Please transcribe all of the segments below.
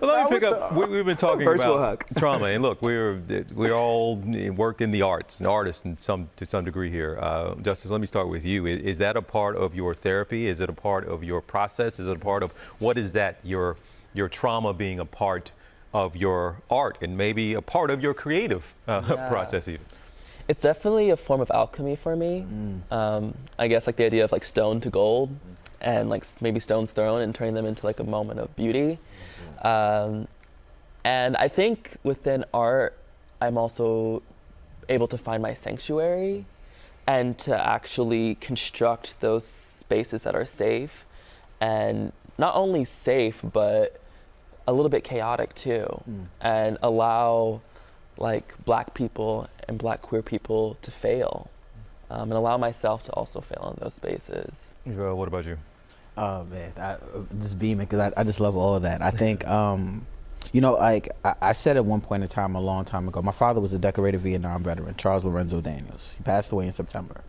Well, let me pick up. We've been talking virtual about hug. trauma, and look, we're all work in the arts, and artists to some degree here. Justice, let me start with you. Is that a part of your therapy? Is it a part of your process? Is it a part of what is that your trauma being a part of your art and maybe a part of your creative process even? It's definitely a form of alchemy for me. I guess like the idea of like stone to gold, and like maybe stones thrown and turning them into like a moment of beauty. And I think within art, I'm also able to find my sanctuary and to actually construct those spaces that are safe, and not only safe, but a little bit chaotic too, and allow like Black people and Black queer people to fail, and allow myself to also fail in those spaces. What about you? Oh man, just beaming because I just love all of that. I think, you know, like I said at one point in time, a long time ago, my father was a decorated Vietnam veteran, Charles Lorenzo Daniels. He passed away in September.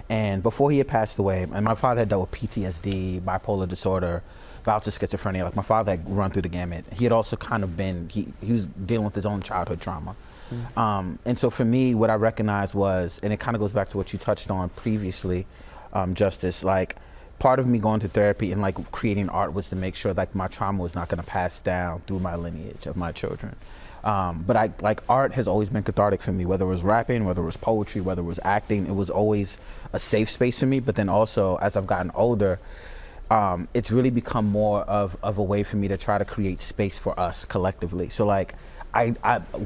And before he had passed away, and my father had dealt with PTSD, bipolar disorder, bouts of schizophrenia. Like my father had run through the gamut. He had also kind of been, he was dealing with his own childhood trauma. And so for me, what I recognized was, and it kind of goes back to what you touched on previously, Justice, like part of me going to therapy and like creating art was to make sure like my trauma was not going to pass down through my lineage of my children. But like art has always been cathartic for me, whether it was rapping, whether it was poetry, whether it was acting, it was always a safe space for me. But then also as I've gotten older, it's really become more of a way for me to try to create space for us collectively. So like,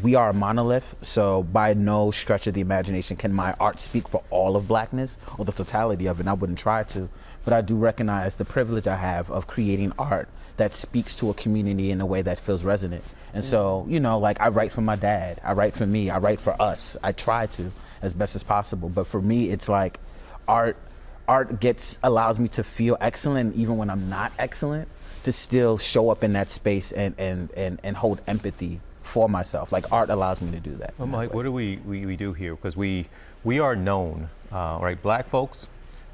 we are a monolith, so by no stretch of the imagination can my art speak for all of Blackness or the totality of it, and I wouldn't try to. But I do recognize the privilege I have of creating art that speaks to a community in a way that feels resonant. And so, you know, like I write for my dad, I write for me, I write for us. I try to as best as possible. But for me, it's like art allows me to feel excellent even when I'm not excellent, to still show up in that space and hold empathy for myself. Like art allows me to do that. Well, Mike, what do we do here? Because we are known, right? Black folks,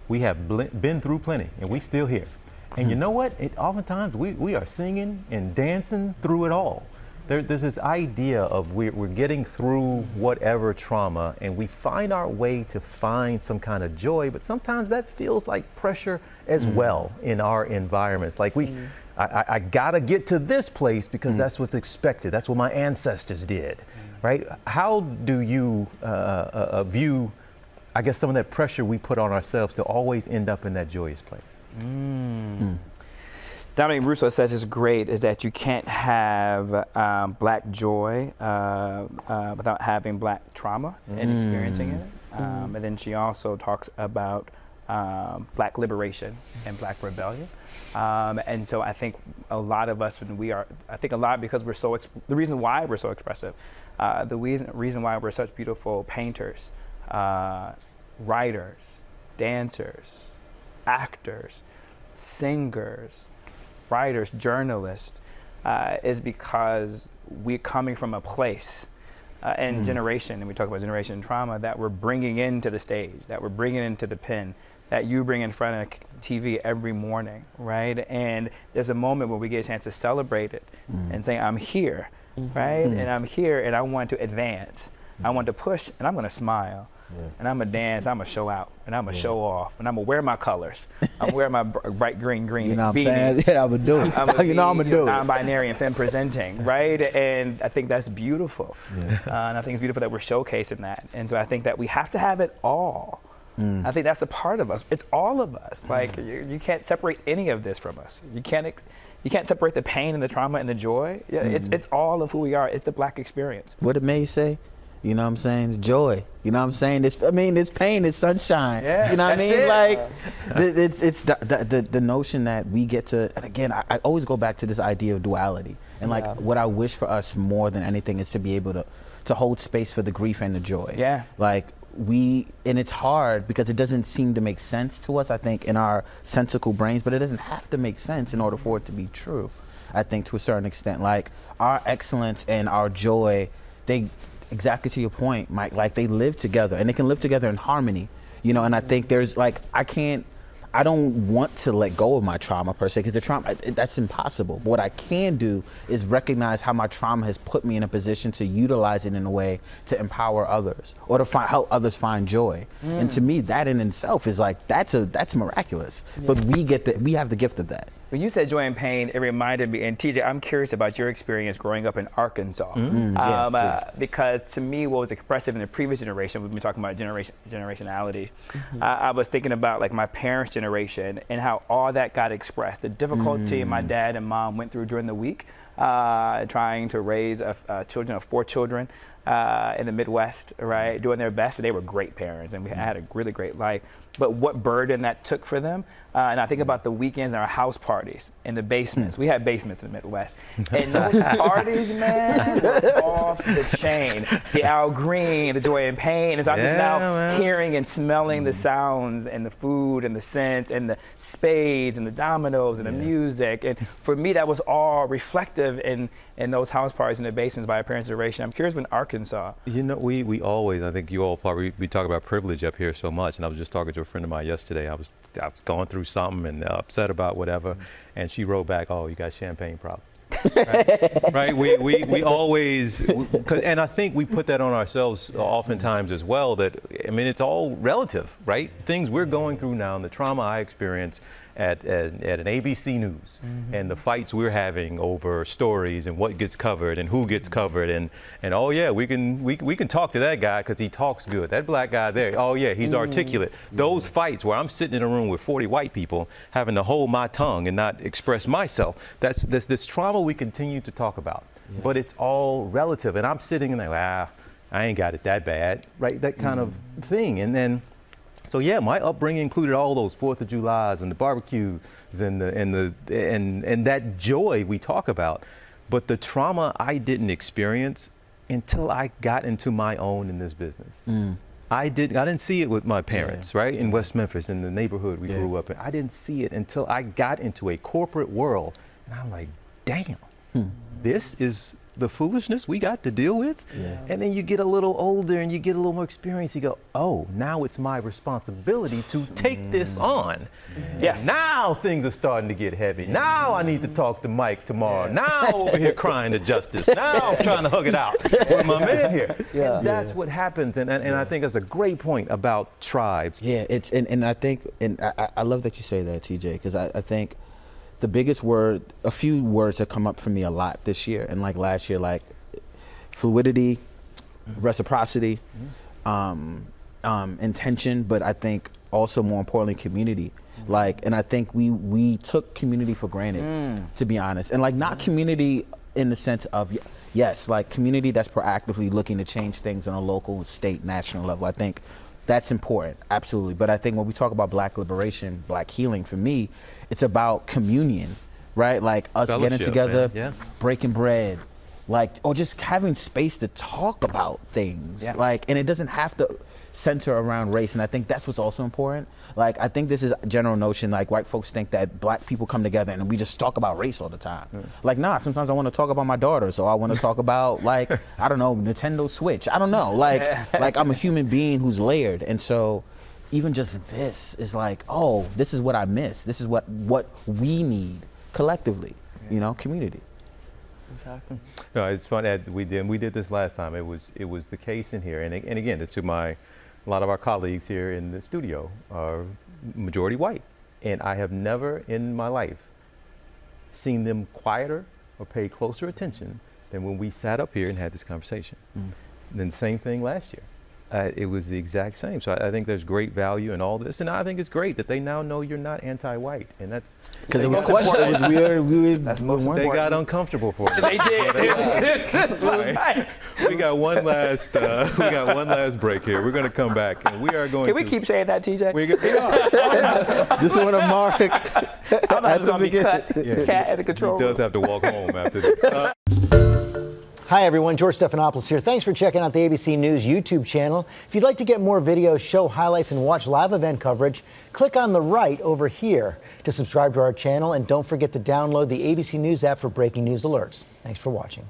we have been through plenty, and we still here. And you know what? Oftentimes we are singing and dancing through it all. There's this idea of we're getting through whatever trauma, and we find our way to find some kind of joy, but sometimes that feels like pressure as well in our environments. Like I gotta get to this place because that's what's expected. That's what my ancestors did, right? How do you view, I guess, some of that pressure we put on ourselves to always end up in that joyous place? Dominic Russo says it's great is that you can't have Black joy without having Black trauma and experiencing it. And then she also talks about Black liberation and Black rebellion. And so I think a lot of us, when we are, I think a lot because we're so, the reason why we're so expressive, the reason why we're such beautiful painters, writers, dancers, actors, singers, writers, journalists, is because we're coming from a place and generation, and we talk about generation trauma, that we're bringing into the stage, that we're bringing into the pen, that you bring in front of TV every morning, right? And there's a moment where we get a chance to celebrate it and say, I'm here, right? And I'm here and I want to advance. I want to push and I'm gonna smile. And I'm gonna dance, I'm gonna show out, and I'm gonna show off, and I'm gonna wear my colors. I'm gonna wear my bright green You know what I'm beanie. saying? Yeah, I'm gonna do it. You know I'm gonna do it. Non-binary and femme presenting, right? And I think that's beautiful. And I think it's beautiful that we're showcasing that. And so I think that we have to have it all. I think that's a part of us. It's all of us. Like you can't separate any of this from us. You can't separate the pain and the trauma and the joy. Yeah, it's all of who we are. It's the Black experience. What did May say? You know what I'm saying? Joy. You know what I'm saying? It's pain, it's sunshine. Yeah, you know what I mean? it. Like, it's the notion that we get to, and again, I always go back to this idea of duality. And like, what I wish for us more than anything is to be able to hold space for the grief and the joy. Yeah. Like, and it's hard because it doesn't seem to make sense to us, I think, in our sensical brains, but it doesn't have to make sense in order for it to be true, I think, to a certain extent. Like, our excellence and our joy, exactly to your point, Mike, like they live together and they can live together in harmony, you know, and I think there's like, I don't want to let go of my trauma per se, because the trauma, that's impossible. But what I can do is recognize how my trauma has put me in a position to utilize it in a way to empower others, or to help others find joy. And to me, that in itself is like, that's miraculous. But we have the gift of that. When you said joy and pain, it reminded me, and TJ, I'm curious about your experience growing up in Arkansas. Because to me, what was expressive in the previous generation, we've been talking about generationality, I was thinking about like my parents' generation and how all that got expressed. The difficulty my dad and mom went through during the week, trying to raise children of 4 children in the Midwest, right, doing their best. And they were great parents, and we had a really great life. But what burden that took for them. And I think about the weekends and our house parties in the basements. We had basements in the Midwest. And those parties, man, were off the chain. The Al Green, the joy and pain. And so I'm just now hearing and smelling the sounds and the food and the scents and the spades and the dominoes and the music. And for me, that was all reflective in those house parties in the basements by our parents' generation. I'm curious, when Arkansas. You know, we always, I think you all probably, we talk about privilege up here so much. And I was just talking to a friend of mine yesterday. I was going through something and upset about whatever, and she wrote back, "Oh, you got champagne problems." Right? We always, and I think we put that on ourselves oftentimes as well. That, I mean, it's all relative, right? Things we're going through now, and the trauma I experienced at an ABC News, and the fights we're having over stories and what gets covered and who gets covered, and oh yeah, we can talk to that guy because he talks good. That black guy there, oh yeah, he's articulate. Those fights where I'm sitting in a room with 40 white people having to hold my tongue and not express myself. That's this trauma we continue to talk about, but it's all relative. And I'm sitting in there, I ain't got it that bad, right? That kind of thing. And then, so yeah, my upbringing included all those 4th of Julys and the barbecues and that joy we talk about. But the trauma I didn't experience until I got into my own in this business. I didn't see it with my parents, right? In West Memphis, in the neighborhood we grew up in. I didn't see it until I got into a corporate world, and I'm like, damn, this is the foolishness we got to deal with. And then you get a little older and you get a little more experience. You go, oh, now it's my responsibility to take this on. Yes. Now things are starting to get heavy. Now I need to talk to Mike tomorrow. Now over here crying to Justice. Now I'm trying to hug it out with my man here. And that's what happens. And I think that's a great point about tribes. Yeah, it's and I think, and I love that you say that, TJ, because I think the biggest word, a few words that come up for me a lot this year and like last year, like fluidity, reciprocity, intention, but I think also more importantly, community. Like, and I think we took community for granted, to be honest. And like, not community in the sense of, yes, like community that's proactively looking to change things on a local, state, national level. I think that's important, absolutely. But I think when we talk about Black liberation, Black healing, for me, it's about communion, right? Like us Fellowship, getting together, man. breaking bread, like, or just having space to talk about things. Like, and it doesn't have to center around race. And I think that's what's also important. Like, I think this is a general notion, like white folks think that Black people come together and we just talk about race all the time. Like, nah, sometimes I want to talk about my daughter, so I want to talk about, like, I don't know, Nintendo Switch. I don't know, like I'm a human being who's layered. And so even just this is like, oh, this is what I miss. This is what we need collectively, you know, community. Exactly. No, it's fun. We did this last time. It was the case in here, and again, to a lot of our colleagues here in the studio are majority white, and I have never in my life seen them quieter or pay closer attention than when we sat up here and had this conversation. And then the same thing last year. It was the exact same. So I think there's great value in all this, and I think it's great that they now know you're not anti-white, and that's because it was questioned. It was weird. That's most they got uncomfortable for it. They did. We got one last break here. We're going to come back, and we are going. Can we keep saying that, TJ? Just want to mark. I'm going to be cut. Cat at the control room. He does have to walk home after this. Hi everyone, George Stephanopoulos here. Thanks for checking out the ABC News YouTube channel. If you'd like to get more videos, show highlights, and watch live event coverage, click on the right over here to subscribe to our channel, and don't forget to download the ABC News app for breaking news alerts. Thanks for watching.